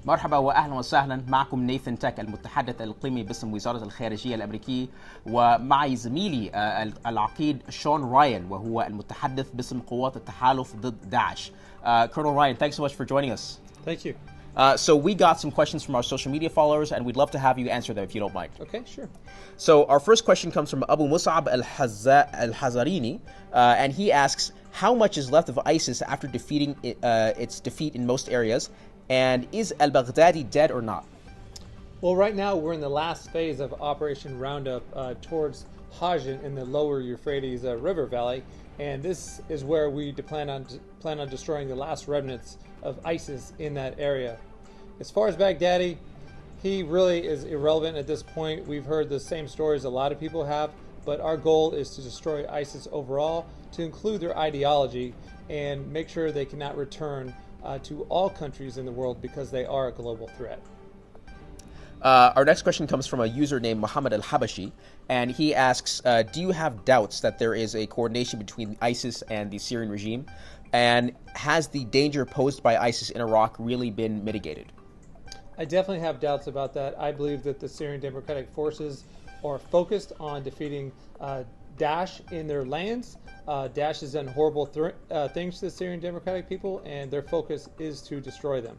مرحبا واهلا وسهلا، معكم نيثن تك المتحدث الاقليمي باسم وزاره الخارجيه الامريكيه، ومعي زميلي العقيد راين وهو المتحدث باسم قوات التحالف ضد داعش. Colonel Ryan, thanks so much for joining us. Thank you. So we got some questions from our social media followers, and we'd love to have you answer them if you don't mind. Okay, sure. So our first question comes from Abu Mus'ab al-Hazarini, and he asks, how much is left of ISIS after defeating its defeat in most areas, and is al-Baghdadi dead or not? Well, right now we're in the last phase of Operation Roundup towards Hajin in the lower Euphrates River Valley, and this is where we plan on destroying the last remnants of ISIS in that area. As far as Baghdadi, he really is irrelevant at this point. We've heard the same stories a lot of people have, but our goal is to destroy ISIS overall, to include their ideology, and make sure they cannot return to all countries in the world because they are a global threat. Our next question comes from a user named Muhammad al-Habashi, and he asks, do you have doubts that there is a coordination between ISIS and the Syrian regime? And has the danger posed by ISIS in Iraq really been mitigated? I definitely have doubts about that. I believe that the Syrian Democratic Forces are focused on defeating Daesh in their lands. Daesh has done horrible things to the Syrian Democratic people, and their focus is to destroy them.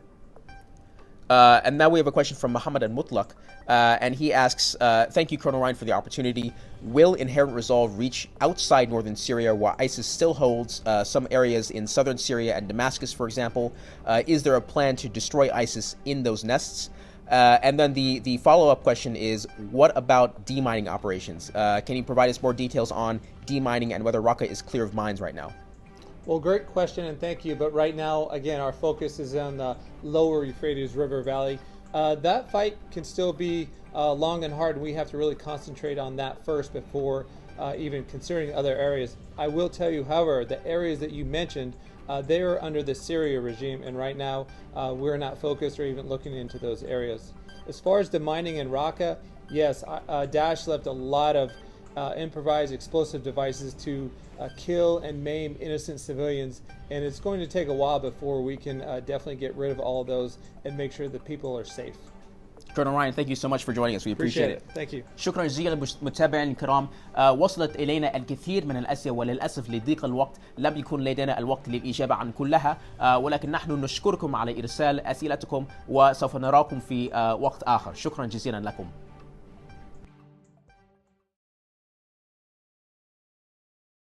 And now we have a question from Muhammad al-Mutlaq, and he asks, thank you, Colonel Ryan, for the opportunity. Will Inherent Resolve reach outside northern Syria while ISIS still holds some areas in southern Syria and Damascus, for example? Is there a plan to destroy ISIS in those nests? And then the follow-up question is, what about demining operations? Can you provide us more details on demining and whether Raqqa is clear of mines right now? Well, great question, and thank you. But right now, again, our focus is on the lower Euphrates River Valley. That fight can still be long and hard, and we have to really concentrate on that first before even considering other areas. I will tell you, however, the areas that you mentioned, they are under the Syria regime, and right now we're not focused or even looking into those areas. As far as the mining in Raqqa, yes, Daesh left a lot of improvised explosive devices to kill and maim innocent civilians, and it's going to take a while before we can definitely get rid of all of those and make sure that people are safe. Colonel Ryan, thank you so much for joining us. We appreciate it. Thank you. شكرا جزيلا متابعينا الكرام. وصلت إلينا الكثير من الأسئلة، وللأسف لضيق الوقت لم يكن لدينا الوقت للإجابة عن كلها، ولكن نحن نشكركم على إرسال أسئلتكم، وسوف نراكم في وقت آخر. شكرا جزيلا لكم.